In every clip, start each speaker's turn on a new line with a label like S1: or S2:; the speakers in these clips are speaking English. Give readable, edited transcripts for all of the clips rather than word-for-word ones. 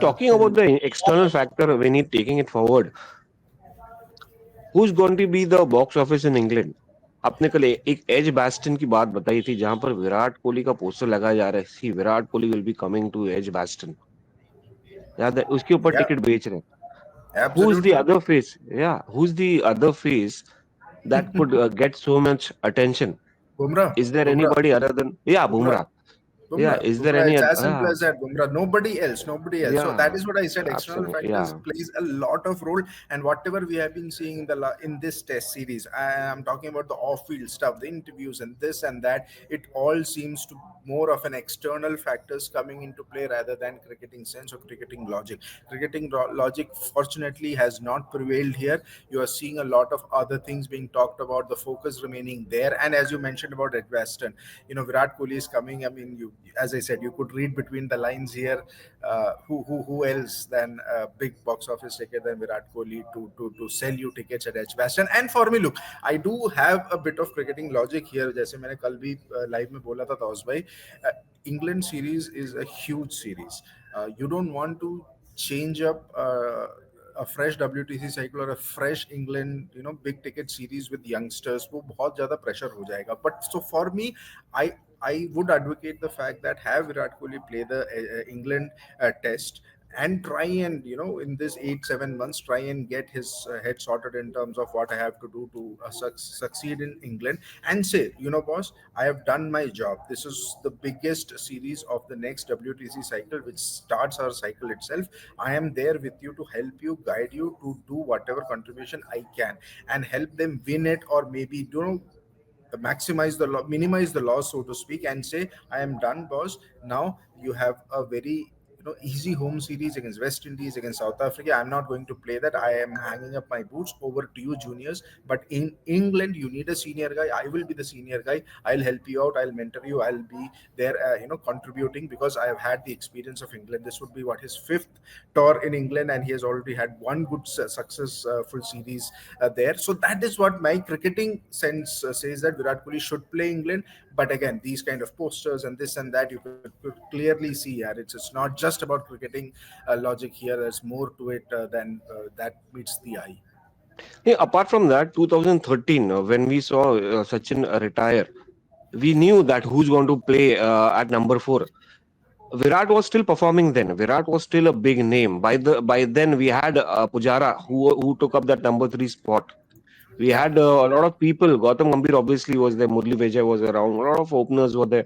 S1: talking about the external factor when you're taking it forward, who's going to be the box office in England? आपने कल एक as bastion की बात बताई थी जहां पर विराट कोहली का पोस्टर लगाया जा रहा है, see Virat Kohli will be coming to Edgbaston, याद है उसके ऊपर
S2: Yeah,
S1: टिकट बेच रहे हैं. Who's the
S2: absolutely.
S1: other face? Yeah, who's the other face that could get so much attention?
S2: Bumrah,
S1: Is there
S2: Bumrah,
S1: anybody other than, yeah,
S2: Bumrah.
S1: Bumrah? Yeah, is there
S2: Bumrah,
S1: any
S2: it's
S1: other?
S2: as simple as that. Bumrah, nobody else, nobody else. So that
S1: Yeah,
S2: is what I said. External
S1: absolutely.
S2: factors
S1: Yeah.
S2: plays a lot of role, and whatever we have been seeing in in this test series, I am talking about the off-field stuff, the interviews, and this and that. It all seems to more of an external factors coming into play rather than cricketing sense or cricketing logic. Cricketing logic, fortunately, has not prevailed here. You are seeing a lot of other things being talked about. The focus remaining there, and as you mentioned about Edgbaston, Virat Kohli is coming. I mean, you, as I said, you could read between the lines here. Who else than a big box office ticket than Virat Kohli to sell you tickets at Edgbaston? And for me, look, I do have a bit of cricketing logic here. जैसे मैंने कल भी live में बोला था तौस भाई, England series is a huge series. You don't want to change up. A fresh WTC cycle or a fresh England, big ticket series with youngsters, वो बहुत ज़्यादा pressure हो जाएगा. But so for me, I would advocate the fact that have Virat Kohli play the England test and try and in this 8 7 months try and get his head sorted in terms of what I have to do to succeed in England, and say, boss, I have done my job. This is the biggest series of the next WTC cycle, which starts our cycle itself. I am there with you to help you, guide you to do whatever contribution I can and help them win it, or maybe maximize the minimize the loss, so to speak, and say, I am done, boss. Now you have a very easy home series against West Indies, against South Africa. I'm not going to play that. I am hanging up my boots. Over to you, juniors. But in England, you need a senior guy. I will be the senior guy. I'll help you out. I'll mentor you. I'll be there, contributing, because I have had the experience of England. This would be what, his fifth tour in England, and he has already had one good successful series there. So that is what my cricketing sense says, that Virat Kohli should play England. But again, these kind of posters and this and that, you could clearly see, yeah, it's not just about cricketing logic here. There's more to it than that meets the eye.
S1: Hey, apart from that, 2013, when we saw Sachin retire, we knew that who's going to play at number four. Virat was still performing then. Virat was still a big name. By then we had Pujara who took up that number three spot. We
S2: Yeah,
S1: had a lot of people. Gautam Gambhir obviously was there. Murli Vijay was around. A lot of openers were there.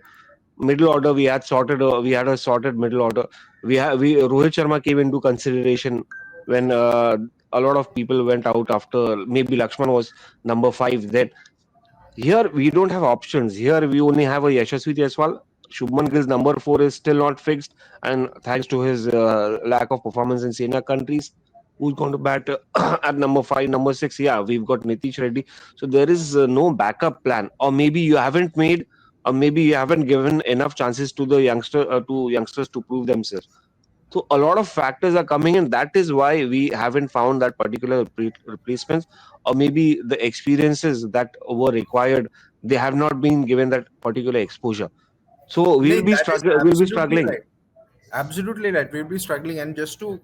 S1: Middle order we had sorted. We had a sorted middle order. We Rohit Sharma came into consideration when a lot of people went out after. Maybe Lakshman was number five then. Here we don't have options. Here we only have a Yashasvi Jaiswal. Shubman Gill's number four is still not fixed, and thanks to his lack of performance in senior countries, who's going to bat at number five, number six? Yeah, we've got Nitish Reddy. So there is no backup plan, or maybe you haven't made, or maybe you haven't given enough chances to the youngsters to prove themselves. So a lot of factors are coming in. That is why we haven't found that particular replacements, or maybe the experiences that were required. They have not been given that particular exposure. So we'll
S2: Nay,
S1: be
S2: that is
S1: struggling. We'll be
S2: absolutely
S1: struggling.
S2: right. Absolutely right. We'll be struggling. And just to,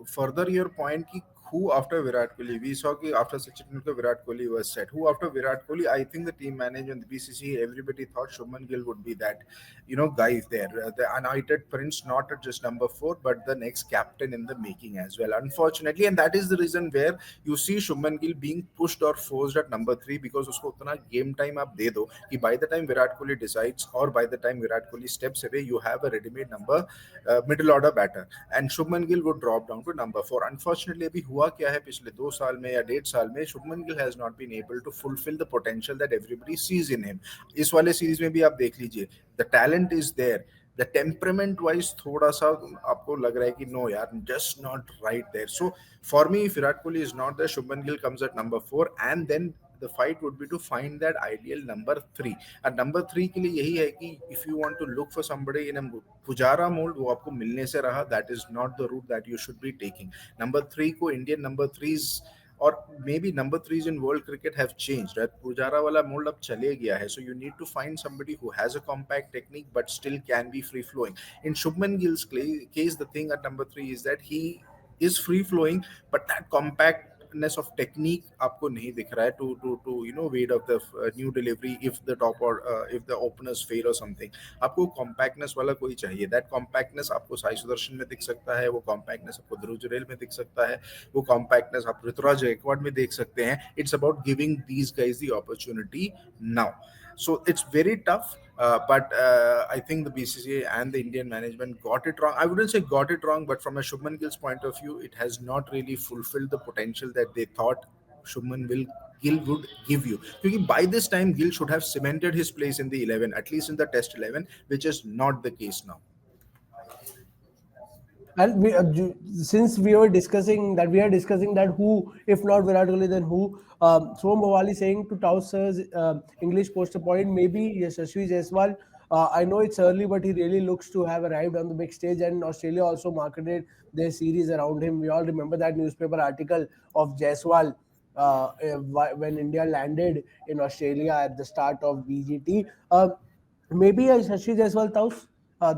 S2: further your point, ki who after Virat Kohli? We saw ki after Sachin Tendulkar, Virat Kohli was set. Who after Virat Kohli? I think the team management, the BCC, everybody thought Shubman Gill would be that, guy there. The anointed prince, not at just number four, but the next captain in the making as well. Unfortunately, and that is the reason where you see Shubman Gill being pushed or forced at number three, because usko utna game time आप दे दो कि by the time Virat Kohli decides or by the time Virat Kohli steps away, you have a ready-made number middle order batter, and Shubman Gill would drop down to number four. Unfortunately, अभी हुआ क्या है पिछले 2 साल में या 1.5 साल में, Shubman Gill has not been able to fulfill the potential that everybody sees in him. इस वाले सीरीज में भी आप देख लीजिए, the talent is there. The temperament wise थोड़ा सा आपको लग रहा है कि no यार, just not right there. So for me, if Virat Kohli is not there, Shubman Gill comes at number four, and then the fight would be to find that ideal number three. And number three के लिए यही है कि if you want to look for somebody in a Pujara mold, वो आपको मिलने से रहा, that is not the route that you should be taking. Number three को Indian number threes or maybe number threes in world cricket have changed, right? Pujara wala mold ab chale gaya hai, so you need to find somebody who has a compact technique but still can be free flowing. In Shubman Gill's case, the thing at number three is that he is free flowing, but that compactness of technique आपको नहीं दिख रहा है to wait of the new delivery if the top or if the openers fail or something. आपको compactness वाला कोई चाहिए. That compactness आपको साई सुदर्शन में दिख सकता है, वो compactness आपको ध्रुव जुरैल में दिख सकता है, वो compactness आप ऋतुराज गायकवाड़ में देख सकते हैं. It's about giving these guys the opportunity now. So it's very tough, but I think the BCCA and the Indian management got it wrong. I wouldn't say got it wrong, but from a Shubman Gill's point of view, it has not really fulfilled the potential that they thought Gill would give you. Because by this time, Gill should have cemented his place in the 11, at least in the Test 11, which is not the case now.
S3: And since we are discussing that who, if not Virat Kohli, then who? Som Bhavali saying to Towser's English poster point, maybe Yashasvi Jaiswal. I know it's early, but he really looks to have arrived on the big stage, and Australia also marketed their series around him. We all remember that newspaper article of Jaiswal when India landed in Australia at the start of BGT. Maybe Shashi Jaiswal Taus,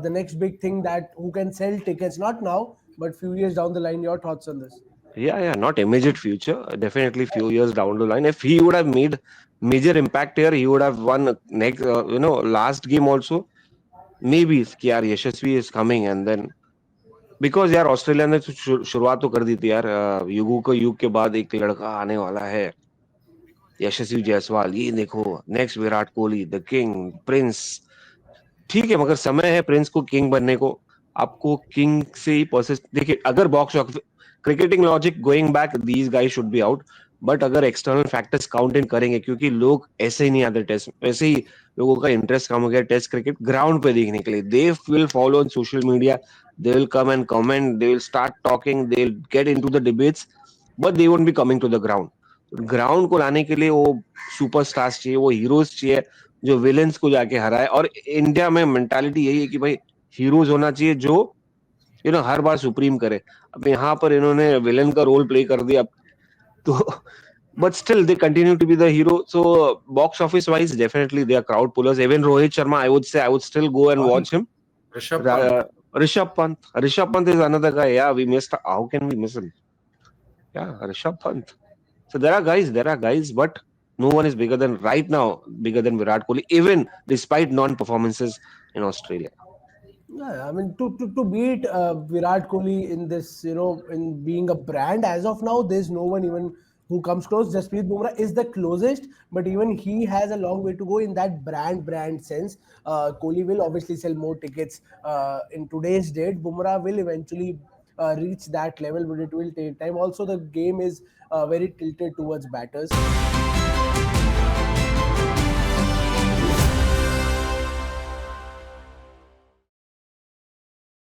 S3: the next big thing that who can sell tickets, not now, but few years down the line. Your thoughts on this?
S1: Yeah, not immediate future. Definitely few years down the line. If he would have made major impact here, he would have won next, last game also. Maybe कि यार यशस्वी is coming and then because यार Australia ने तो शुरुआत तो कर दी थी यार युगों को युग के बाद एक लड़का आने वाला है यशस्वी जायसवाल ये देखो next Virat Kohli the king Prince ठीक है मगर समय है प्रिंस को किंग बनने को आपको किंग से ही प्रोसेस देखिए अगर box office cricketing logic going back these guys should be out but अगर एक्सटर्नल फैक्टर्स काउंट इन करेंगे क्योंकि लोग ऐसे ही नहीं आते टेस्ट वैसे ही लोगों का इंटरेस्ट कम हो गया टेस्ट क्रिकेट ग्राउंड पे देखने के लिए they will follow on social media they will come and comment they will start talking they will get into the debates but they won't be coming to the ground ground को लाने के लिए वो superstars चाहिए वो heroes चाहिए जो villains को जाके हराए और इंडिया में मेंटालिटी यही है कि भाई हीरोज होना चाहिए जो हर बार सुप्रीम करे अब यहाँ पर इन्होंने विलेन का रोल प्ले कर दिया तो but still they continue to be the hero so box office wise definitely they are crowd pullers even Rohit Sharma I would say I would still go and watch him
S2: Rishabh Pant.
S1: Rishabh Pant is another guy yeah we missed how can we miss him yeah Rishabh Pant so there are guys but no one is bigger than right now bigger than Virat Kohli even despite non performances in Australia.
S3: Yeah, I mean to beat Virat Kohli in this, in being a brand as of now, there's no one even who comes close. Jasprit Bumrah is the closest, but even he has a long way to go in that brand sense. Kohli will obviously sell more tickets in today's date. Bumrah will eventually reach that level, but it will take time. Also, the game is very tilted towards batters.